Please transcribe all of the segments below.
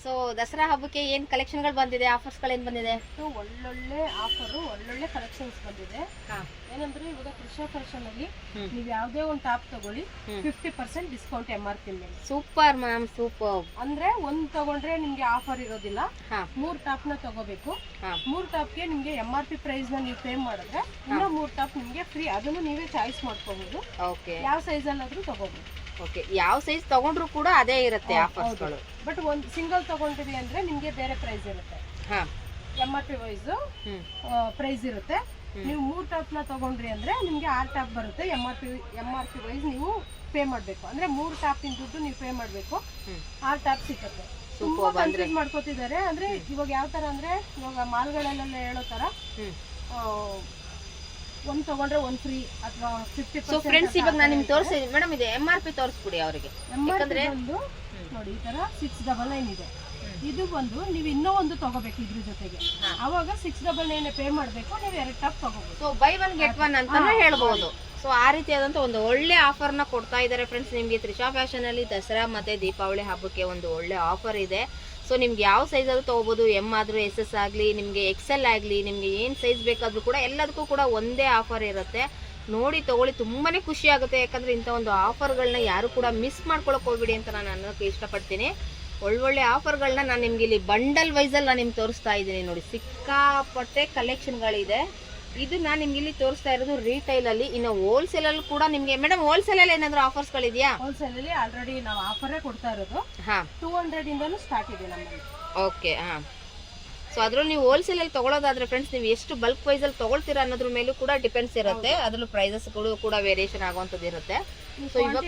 So Dasara ಹಬ್ಬಕ್ಕೆ ಏನ್ ಕಲೆಕ್ಷನ್ಗಳು ಬಂದಿದೆ, ಆಫರ್ಸ್ಗಳು ಏನ್ ಬಂದಿದೆ? ಒಳ್ಳೊಳ್ಳೆ ಆಫರ್, ಒಳ್ಳೊಳ್ಳೆ ಕಲೆಕ್ಷನ್ಸ್ ಬಂದಿದೆ. ಏನಂದ್ರೆ ಇವಾಗ ಕೃಷಿ ಫ್ಯಾಷನ್ ಅಲ್ಲಿ ನೀವು ಯಾವ್ದೇ ಒಂದು ಟಾಪ್ ತಗೊಳ್ಳಿ 50% ಡಿಸ್ಕೌಂಟ್ MRP ಮೇಲೆ. Super ma'am, super. ಅಂದ್ರೆ ಒಂದ್ ತಗೊಂಡ್ರೆ ನಿಮ್ಗೆ ಆಫರ್ ಇರೋದಿಲ್ಲ, 3 ಟಾಪ್ ನ ತಗೋಬೇಕು. 3 ಟಾಪ್ ಗೆ ನಿಮ್ಗೆ MRP ಪ್ರೈಸ್ ನ ನೀವು ಪೇ ಮಾಡಿದ್ರೆ ಇನ್ನ 3 ಟಾಪ್ ನಿಮ್ಗೆ ಫ್ರೀ. ಅದನ್ನು ನೀವೇ ಚಾಯ್ಸ್ ಮಾಡ್ಕೋಬಹುದು, ಯಾವ ಸೈಜ್ ಅಲ್ಲಾದ್ರೂ ತಗೋಬಹುದು. ಓಕೆ, ಯಾವ ಸೈಜ್ ತಗೊಂಡ್ರು ಕೂಡ ಅದೇ ಇರುತ್ತೆ ಆಫರ್ಸ್ಗಳು. ಬಟ್ ಒಂದು ಸಿಂಗಲ್ ತಗೊಂಡ್ರಿ ಅಂದ್ರೆ ನಿಮ್ಗೆ ಬೇರೆ ಪ್ರೈಸ್ ಇರುತ್ತೆ. MRP ವೈಸ್ ಪ್ರೈಸ್ ಇರುತ್ತೆ. ನೀವು 3 ಟಾಪ್ ನ ತಗೊಂಡ್ರಿ ಅಂದ್ರೆ ನಿಮ್ಗೆ 6 ಟಾಪ್ ಬರುತ್ತೆ. MRP ವೈಸ್ ನೀವು ಪೇ ಮಾಡ್ಬೇಕು. ಅಂದ್ರೆ 3 ಟಾಪ್ ಇನ್ ದುಡ್ಡು ನೀವು ಪೇ ಮಾಡ್ಬೇಕು, 6 ಟಾಪ್ ಸಿಗುತ್ತೆ. ತುಂಬಾ ಕನ್ಫ್ಯೂಸ್ ಮಾಡ್ಕೋತಿದ್ದಾರೆ. ಅಂದ್ರೆ ಇವಾಗ ಯಾವ ತರ ಅಂದ್ರೆ ಇವಾಗ ಮಾಲ್ಗಳೆಲ್ಲ ಹೇಳೋ ತರ ಒಂದ್ ತಗೊಂಡ್ರೆ ಒಂದ್ ಫ್ರೀ ಅಥವಾ 50%. ಸೊ ಫ್ರೆಂಡ್ಸ್, ಇವಾಗ ನಾನು ನಿಮ್ಗೆ ತೋರಿಸ್ತೀನಿ ಮೇಡಮ್, ಇದೆ MRP ತೋರಿಸ್ಬಿಡಿ ಅವರಿಗೆ. ಯಾಕಂದ್ರೆ ನೋಡಿ ಈ ತರ 699 ಇದೆ. ಇದು ಬಂದು ನೀವು ಇನ್ನೂ ಒಂದು ತಗೋಬೇಕು ಇದ್ರ ಜೊತೆಗೆ, ಅವಾಗ 699 ಪೇ ಮಾಡ್ಬೇಕು. ನೀವು 2 ಟಾಪ್ ತಗೋಬಹುದು. ಸೊ ಬೈ 1 get 1 ಅಂತಾನೆ ಹೇಳ್ಬಹುದು. ಸೊ ಆ ರೀತಿಯಾದಂತ ಒಂದು ಒಳ್ಳೆ ಆಫರ್ ನ ಕೊಡ್ತಾ ಇದ್ದಾರೆ ಫ್ರೆಂಡ್ಸ್ ನಿಮ್ಗೆ. ತ್ರಿಷಾ ಫ್ಯಾಷನ್ ಅಲ್ಲಿ ದಸರಾ ಮತ್ತೆ ದೀಪಾವಳಿ ಹಬ್ಬಕ್ಕೆ ಒಂದು ಒಳ್ಳೆ ಆಫರ್ ಇದೆ. ಸೊ ನಿಮ್ಗೆ ಯಾವ ಸೈಜ್ ಆದ್ರೂ ತಗೋಬಹುದು, M ಆದ್ರೂ SS ಆಗಲಿ, ನಿಮ್ಗೆ XL ಆಗಲಿ, ನಿಮ್ಗೆ ಏನ್ ಸೈಜ್ ಬೇಕಾದ್ರೂ ಕೂಡ ಎಲ್ಲದಕ್ಕೂ ಕೂಡ ಒಂದೇ ಆಫರ್ ಇರುತ್ತೆ. ನೋಡಿ ತಗೊಳ್ಳಿ, ತುಂಬಾನೇ ಖುಷಿ ಆಗುತ್ತೆ. ಯಾಕಂದ್ರೆ ಇಂಥ ಒಂದು ಆಫರ್ಗಳನ್ನ ಯಾರು ಕೂಡ ಮಿಸ್ ಮಾಡ್ಕೊಳಕ್ ಹೋಗ್ಬಿಡಿ ಅಂತ ನಾನು ಅನ್ನೋಕೆ ಇಷ್ಟಪಡ್ತೀನಿ. ಒಳ್ಳೊಳ್ಳೆ ಆಫರ್ಗಳನ್ನ ನಾನು ನಿಮ್ಗೆ ಇಲ್ಲಿ ಬಂಡಲ್ ವೈಸಲ್ಲಿ ನಾನು ನಿಮ್ಗೆ ತೋರಿಸ್ತಾ ಇದ್ದೀನಿ. ನೋಡಿ, ಸಿಕ್ಕಾಪಟ್ಟೆ ಕಲೆಕ್ಷನ್ಗಳಿದೆ. ಇದು ನಾನು ನಿಮ್ಗೆ ಇಲ್ಲಿ ತೋರಿಸ್ತಾ ಇರೋದು ರಿಟೈಲ್ ಅಲ್ಲಿ. ಇನ್ನು ಹೋಲ್ಸೇಲ್ ಅಲ್ಲಿ ಕೂಡ ನಿಮ್ಗೆ ಮೇಡಮ್, ಹೋಲ್ಸೇಲ್ ಅಲ್ಲಿ ಏನಾದ್ರು ಆಫರ್ಸ್ ಗಳಿದೆಯಾ? ಹೋಲ್ಸೇಲ್ ಅಲ್ಲಿ ಆಲ್ರೆಡಿ ನಾವು ಆಫರ್ ಕೊಡ್ತಾ ಇರೋದು 200 ಇಂದನೂ ಸ್ಟಾರ್ಟ್ ಇದೆ ನಮ್ಮಲ್ಲಿ. ಓಕೆ, ಸೊ ಅದ್ರಲ್ಲಿ ನೀವು ಹೋಲ್ಸೇಲ್ ಅಲ್ಲಿ ತಗೊಳ್ಳೋದಾದ್ರೆ ಫ್ರೆಂಡ್ಸ್, ನೀವು ಎಷ್ಟು ಬಲ್ಕ್ ವೈಸ್ ಅಲ್ಲಿ ತಗೊಳ್ತೀರಾ ಅನ್ನೋದ್ರ ಮೇಲೂ ಕೂಡ ಡಿಪೆಂಡ್ಸ್ ಇರುತ್ತೆ. ಅದ್ರಲ್ಲೂ ಪ್ರೈಸಸ್ ಕೂಡ ವೇರಿಯೇಷನ್ ಆಗುವಂತದ್ದು ಇರುತ್ತೆ. ಸೊ ಇವಾಗ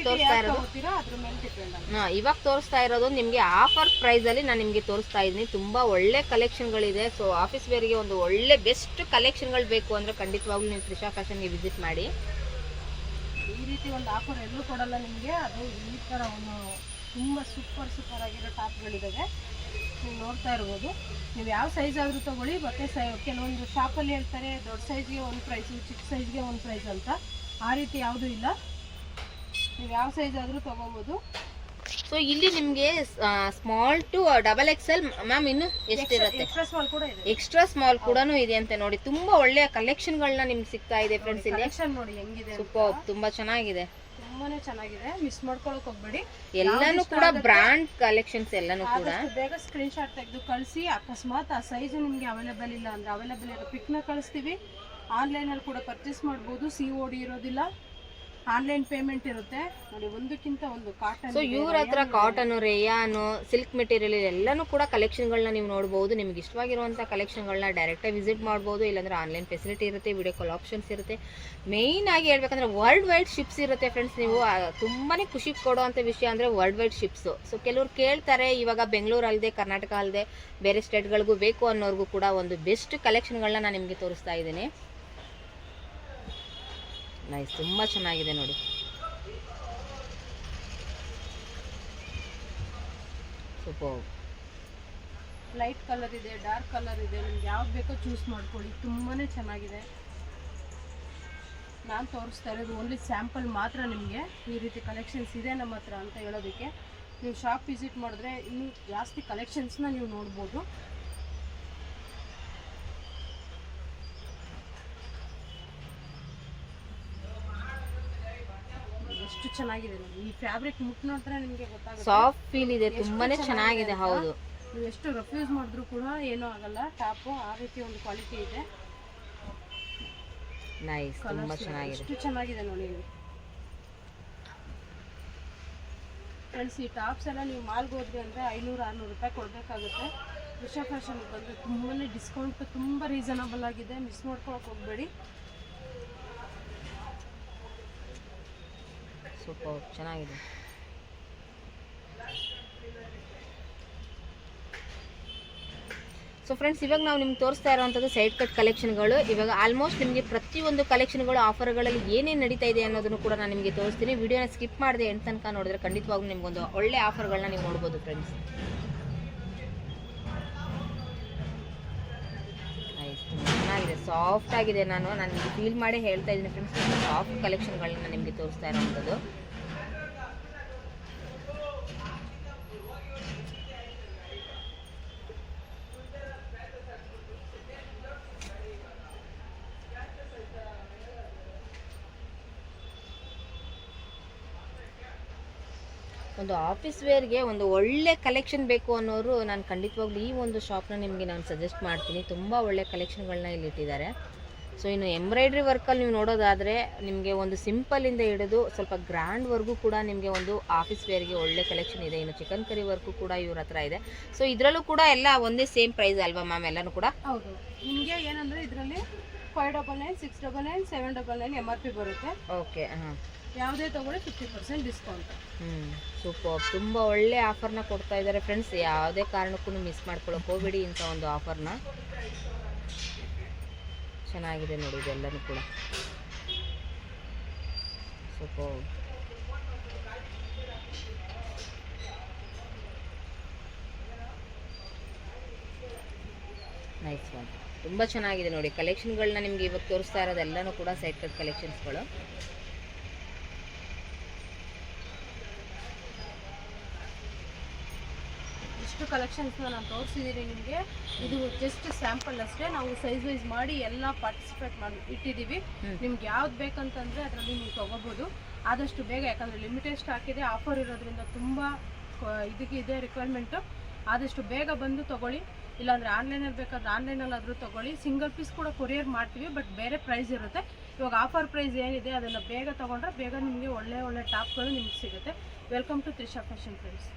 ತೋರಿಸ್ತಾ ಇರೋದು ನಿಮ್ಗೆ ಆಫರ್ ಪ್ರೈಸ್ ಅಲ್ಲಿ ನಾನು ನಿಮ್ಗೆ ತೋರಿಸ್ತಾ ಇದ್ದೀನಿ. ತುಂಬಾ ಒಳ್ಳೆ ಕಲೆಕ್ಷನ್ಗಳಿದೆ. ಸೊ ಆಫೀಸ್ ವೇರ್ಗೆ ಒಂದು ಒಳ್ಳೆ ಬೆಸ್ಟ್ ಕಲೆಕ್ಷನ್ಗಳು ಬೇಕು ಅಂದ್ರೆ ಖಂಡಿತವಾಗ್ಲೂ ನೀವು ತ್ರಿಷಾ ಫ್ಯಾಷನ್ಗೆ ವಿಸಿಟ್ ಮಾಡಿ. ಈ ರೀತಿ ಒಂದು ಆಫರ್ ಎಲ್ಲೂ ಕೊಡಲ್ಲ ನಿಮ್ಗೆ. ಅದು ಈ ತರ ಒಂದು ತುಂಬಾ ಸೂಪರ್ ಆಗಿರೋ ಟಾಪ್ಗಳಿದಾವೆ. ನೀವು ನೋಡ್ತಾ ಇರ್ಬೋದು. ನೀವು ಯಾವ ಸೈಜ್ ಆದ್ರೂ ತಗೊಳ್ಳಿ. ಮತ್ತೆ ಕೆಲವೊಂದು ಶಾಪಲ್ಲಿ ಹೇಳ್ತಾರೆ ದೊಡ್ಡ ಸೈಜ್ಗೆ ಒಂದು ಪ್ರೈಸು, ಚಿಕ್ಕ ಸೈಜ್ಗೆ ಒಂದು ಪ್ರೈಸ್ ಅಂತ. ಆ ರೀತಿ ಯಾವುದೂ ಇಲ್ಲ, ನೀವು ಯಾವ ಸೈಜ್ ಆದ್ರೂ ತಗೋಬಹುದು. ಸೊ ಇಲ್ಲಿ ನಿಮ್ಗೆ ಸ್ಮಾಲ್ ಟು XXL ಮ್ಯಾಮ್, ಇನ್ನು ಎಷ್ಟಿರುತ್ತೆ? ಎಕ್ಸ್ಟ್ರಾ ಸ್ಮಾಲ್ ಕೂಡ ಇದೆ. ಎಕ್ಸ್ಟ್ರಾ ಸ್ಮಾಲ್ ಕೂಡ ಇದೆ ಅಂತ. ನೋಡಿ, ತುಂಬಾ ಒಳ್ಳೆಯ ಕಲೆಕ್ಷನ್ಗಳನ್ನ ನಿಮ್ಗೆ ಸಿಗ್ತಾ ಇದೆ ಫ್ರೆಂಡ್ಸ್. ಇಲ್ಲಿ ನೋಡಿ ಹೆಂಗಿದೆ, ಸೂಪರ್, ತುಂಬಾ ಚೆನ್ನಾಗಿದೆ, ತುಂಬಾನೇ ಚೆನ್ನಾಗಿದೆ. ಮಿಸ್ ಮಾಡ್ಕೊಳಕ್ ಹೋಗ್ಬೇಡಿ. ಎಲ್ಲಾನು ಕೂಡ ಬ್ರಾಂಡ್ ಕಲೆಕ್ಷನ್ಸ್ ಎಲ್ಲಾನು ಕೂಡ. ಬೇಗ ಸ್ಕ್ರೀನ್ ಶಾಟ್ ತೆಗೆದು ಕಳಿಸಿ. ಅಕಸ್ಮಾತ್ ಆ ಸೈಜ್ ನಿಮ್ಗೆ ಅವೈಲೇಬಲ್ ಇಲ್ಲ ಅಂದ್ರೆ ಅವೈಲೇಬಲ್ ಇರೋ ಪಿಕ್ ನ ಕಳಿಸ್ತೀವಿ. ಆನ್ಲೈನ್ ಅಲ್ಲಿ ಕೂಡ ಪರ್ಚೇಸ್ ಮಾಡಬಹುದು. COD ಇರೋದಿಲ್ಲ, ಆನ್ಲೈನ್ ಪೇಮೆಂಟ್ ಇರುತ್ತೆ. ನೋಡಿ, ಒಂದಕ್ಕಿಂತ ಒಂದು ಕಾಟನ್. ಸೊ ಇವ್ರ ಹತ್ರ ಕಾಟನ್, ರೇಯಾನ್, ಸಿಲ್ಕ್ ಮೆಟೀರಿಯಲ್ ಎಲ್ಲಾನು ಕೂಡ ಕಲೆಕ್ಷನ್ಗಳನ್ನ ನೀವು ನೋಡಬಹುದು. ನಿಮ್ಗೆ ಇಷ್ಟವಾಗಿರುವಂಥ ಕಲೆಕ್ಷನ್ಗಳನ್ನ ಡೈರೆಕ್ಟಾಗಿ ವಿಸಿಟ್ ಮಾಡ್ಬೋದು. ಇಲ್ಲಾಂದ್ರೆ ಆನ್ಲೈನ್ ಫೆಸಿಲಿಟಿ ಇರುತ್ತೆ, ವಿಡಿಯೋ ಕಾಲ್ ಆಪ್ಷನ್ಸ್ ಇರುತ್ತೆ. ಮೇಯ್ನ್ ಆಗಿ ಹೇಳ್ಬೇಕಂದ್ರೆ ವರ್ಲ್ಡ್ ವೈಡ್ ಶಿಪ್ಸ್ ಇರುತ್ತೆ ಫ್ರೆಂಡ್ಸ್. ನೀವು ತುಂಬಾನೇ ಖುಷಿ ಕೊಡುವಂಥ ವಿಷಯ ಅಂದ್ರೆ ವರ್ಲ್ಡ್ ವೈಡ್ ಶಿಪ್ಸ್. ಸೊ ಕೆಲವ್ರು ಕೇಳ್ತಾರೆ, ಇವಾಗ ಬೆಂಗಳೂರು ಅಲ್ಲದೆ, ಕರ್ನಾಟಕ ಅಲ್ಲದೆ ಬೇರೆ ಸ್ಟೇಟ್ಗಳಿಗೂ ಬೇಕು ಅನ್ನೋರ್ಗೂ ಕೂಡ ಒಂದು ಬೆಸ್ಟ್ ಕಲೆಕ್ಷನ್ಗಳನ್ನ ನಾನು ನಿಮಗೆ ತೋರಿಸ್ತಾ ಇದ್ದೀನಿ. ನೈಸ್, ತುಂಬಾ ಚೆನ್ನಾಗಿದೆ ನೋಡಿ. ಸೂಪರ್. ಲೈಟ್ ಕಲರ್ ಇದೆ, ಡಾರ್ಕ್ ಕಲರ್ ಇದೆ. ನಿಮ್ಗೆ ಯಾವ್ದು ಬೇಕೋ ಚೂಸ್ ಮಾಡ್ಕೊಳ್ಳಿ. ತುಂಬಾನೇ ಚೆನ್ನಾಗಿದೆ. ನಾನು ತೋರಿಸ್ತಾ ಇರೋದು ಓನ್ಲಿ ಸ್ಯಾಂಪಲ್ ಮಾತ್ರ. ನಿಮಗೆ ಈ ರೀತಿ ಕಲೆಕ್ಷನ್ಸ್ ಇದೆ ನಮ್ಮ ಹತ್ರ ಅಂತ ಹೇಳೋದಕ್ಕೆ. ನೀವು ಶಾಪ್ ವಿಸಿಟ್ ಮಾಡಿದ್ರೆ ಇನ್ನೂ ಜಾಸ್ತಿ ಕಲೆಕ್ಷನ್ಸ್ನ ನೀವು ನೋಡ್ಬೋದು. ಎಷ್ಟು ಚೆನ್ನಾಗಿದೆ ನೋಡಿ. ಈ ಫ್ಯಾಬ್ರಿಕ್ ಮುಟ್ ನೋಡಿದ್ರೆ ನಿಮಗೆ ಗೊತ್ತಾಗುತ್ತೆ. ಸಾಫ್ಟ್ ಫೀಲ್ ಇದೆ, ತುಂಬಾನೇ ಚೆನ್ನಾಗಿದೆ. ಹೌದು, ನೀವು ಎಷ್ಟು ರೆಫ್ಯೂಸ್ ಮಾಡಿದ್ರು ಕೂಡ ಏನೂ ಆಗಲ್ಲ. ಟಾಪ್ ಆ ರೀತಿ ಒಂದು ಕ್ವಾಲಿಟಿ ಇದೆ. ನೈಸ್, ತುಂಬಾ ಚೆನ್ನಾಗಿದೆ. ಎಷ್ಟು ಚೆನ್ನಾಗಿದೆ ನೋಡಿ ಫ್ರೆಂಡ್ಸ್. ಈ ಟಾಪ್ಸ್ ಎಲ್ಲ ನೀವು ಮಾಲ್ಗೆ ಹೋದ್ರಿ ಅಂದರೆ 500-600 ರೂಪಾಯಿ ಕೊಡಬೇಕಾಗುತ್ತೆ. ತ್ರಿಷಾ ಫ್ಯಾಷನ್ಗೆ ಬಂದರೆ ತುಂಬಾ ಡಿಸ್ಕೌಂಟ್, ತುಂಬ ರೀಸನಬಲ್ ಆಗಿದೆ. ಮಿಸ್ ಮಾಡ್ಕೊಳಕ್ಕೆ ಹೋಗಬೇಡಿ. ಸೂಪರ್, ಚೆನ್ನಾಗಿದೆ. ಸೊ ಫ್ರೆಂಡ್ಸ್, ಇವಾಗ ನಾವು ನಿಮ್ಗೆ ತೋರಿಸ್ತಾ ಇರುವಂಥದ್ದು ಸೈಡ್ ಕಟ್ ಕಲೆಕ್ಷನ್ಗಳು. ಇವಾಗ ಆಲ್ಮೋಸ್ಟ್ ನಿಮಗೆ ಪ್ರತಿಯೊಂದು ಕಲೆಕ್ಷನ್ಗಳು ಆಫರ್ಗಳಲ್ಲಿ ಏನೇನು ನಡೀತಾ ಇದೆ ಅನ್ನೋದನ್ನು ಕೂಡ ನಾನು ನಿಮಗೆ ತೋರಿಸ್ತೀನಿ. ವಿಡಿಯೋನ ಸ್ಕಿಪ್ ಮಾಡಿದೆ ಎಂಡ್ ತನಕ ನೋಡಿದ್ರೆ ಖಂಡಿತವಾಗ್ಲೂ ನಿಮ್ಗೊಂದು ಒಳ್ಳೆ ಆಫರ್ಗಳನ್ನ ನೀವು ನೋಡ್ಬೋದು ಫ್ರೆಂಡ್ಸ್. ಚೆನ್ನಾಗಿದೆ, ಸಾಫ್ಟ್ ಆಗಿದೆ. ನಾನು ನಿಮಗೆ ಫೀಲ್ ಮಾಡಿ ಹೇಳ್ತಾ ಇದ್ದೀನಿ ಫ್ರೆಂಡ್ಸ್. ಸಾಫ್ಟ್ ಕಲೆಕ್ಷನ್ಗಳನ್ನ ನಿಮಗೆ ತೋರಿಸ್ತಾ ಇರೋವಂಥದ್ದು. ಒಂದು ಆಫೀಸ್ ವೇರ್ಗೆ ಒಂದು ಒಳ್ಳೆ ಕಲೆಕ್ಷನ್ ಬೇಕು ಅನ್ನೋರು ನಾನು ಖಂಡಿತವಾಗ್ಲೂ ಈ ಒಂದು ಶಾಪ್ನ ನಿಮಗೆ ನಾನು ಸಜೆಸ್ಟ್ ಮಾಡ್ತೀನಿ. ತುಂಬ ಒಳ್ಳೆ ಕಲೆಕ್ಷನ್ಗಳನ್ನ ಇಲ್ಲಿ ಇಟ್ಟಿದ್ದಾರೆ. ಸೊ ಇನ್ನು ಎಂಬ್ರಾಯ್ಡ್ರಿ ವರ್ಕಲ್ಲಿ ನೀವು ನೋಡೋದಾದರೆ ನಿಮಗೆ ಒಂದು ಸಿಂಪಲಿಂದ ಹಿಡಿದು ಸ್ವಲ್ಪ ಗ್ರ್ಯಾಂಡ್ವರೆಗೂ ಕೂಡ ನಿಮಗೆ ಒಂದು ಆಫೀಸ್ ವೇರ್ಗೆ ಒಳ್ಳೆ ಕಲೆಕ್ಷನ್ ಇದೆ. ಇನ್ನು ಚಿಕನ್ ಕರಿ ವರ್ಕು ಕೂಡ ಇವ್ರ ಹತ್ರ ಇದೆ. ಸೊ ಇದರಲ್ಲೂ ಕೂಡ ಎಲ್ಲ ಒಂದೇ ಸೇಮ್ ಪ್ರೈಸ್ ಅಲ್ವಾ ಮ್ಯಾಮ್ ಎಲ್ಲನೂ ಕೂಡ? ಹೌದು, ನಿಮಗೆ ಏನಂದರೆ ಇದರಲ್ಲಿ 599, 699, 799 MRP ಬರುತ್ತೆ. ಓಕೆ, ಹಾಂ, ಯಾವುದೇ ತಗೊಳ್ಳಿ 50% ಡಿಸ್ಕೌಂಟ್. ಸೂಪರ್. ತುಂಬ ಒಳ್ಳೆ ಆಫರ್ನ ಕೊಡ್ತಾ ಇದ್ದಾರೆ ಫ್ರೆಂಡ್ಸ್. ಯಾವುದೇ ಕಾರಣಕ್ಕೂ ಮಿಸ್ ಮಾಡ್ಕೊಳ್ಳೋಕೆ ಹೋಗಬೇಡಿ ಇಂಥ ಒಂದು ಆಫರ್ನ. ಚೆನ್ನಾಗಿದೆ ನೋಡಿ ಇದೆಲ್ಲನೂ ಕೂಡ ಸೂಪರ್. Nice one. ತುಂಬ ಚೆನ್ನಾಗಿದೆ ನೋಡಿ ಕಲೆಕ್ಷನ್ಗಳನ್ನ ನಿಮಗೆ ಇವತ್ತು ತೋರಿಸ್ತಾ ಇರೋದೆಲ್ಲನೂ ಕೂಡ ಸೈಡ್ ಕಟ್ ಕಲೆಕ್ಷನ್ಸ್ಗಳು. ಇಷ್ಟು ಕಲೆಕ್ಷನ್ಸ್ನ ನಾನು ತೋರಿಸಿದ್ದೀನಿ ನಿಮಗೆ. ಇದು ಜಸ್ಟ್ ಸ್ಯಾಂಪಲ್ ಅಷ್ಟೇ. ನಾವು ಸೈಜ್ ವೈಸ್ ಮಾಡಿ ಎಲ್ಲ ಪಾರ್ಟಿಸಿಪೇಟ್ ಮಾಡಿ ಇಟ್ಟಿದ್ದೀವಿ. ನಿಮ್ಗೆ ಯಾವ್ದು ಬೇಕಂತಂದರೆ ಅದರಲ್ಲಿ ನೀವು ತೊಗೋಬೋದು ಆದಷ್ಟು ಬೇಗ. ಯಾಕಂದರೆ ಲಿಮಿಟೆಡ್ ಸ್ಟಾಕ್ ಇದೆ, ಆಫರ್ ಇರೋದ್ರಿಂದ ತುಂಬ ಇದಕ್ಕೆ ಇದೆ ರಿಕ್ವೈರ್ಮೆಂಟು. ಆದಷ್ಟು ಬೇಗ ಬಂದು ತೊಗೊಳ್ಳಿ. ಇಲ್ಲಾಂದರೆ ಆನ್ಲೈನಲ್ಲಿ ಬೇಕಾದ್ರೆ ಆನ್ಲೈನಲ್ಲಾದರೂ ತೊಗೊಳ್ಳಿ. ಸಿಂಗಲ್ ಪೀಸ್ ಕೂಡ ಕೊರಿಯರ್ ಮಾಡ್ತೀವಿ, ಬಟ್ ಬೇರೆ ಪ್ರೈಸ್ ಇರುತ್ತೆ. ಇವಾಗ ಆಫರ್ ಪ್ರೈಸ್ ಏನಿದೆ ಅದನ್ನು ಬೇಗ ತೊಗೊಂಡ್ರೆ ಬೇಗ ನಿಮಗೆ ಒಳ್ಳೆ ಒಳ್ಳೆ ಟಾಪ್ಗಳು ನಿಮ್ಗೆ ಸಿಗುತ್ತೆ. Welcome to Trisha fashion friends.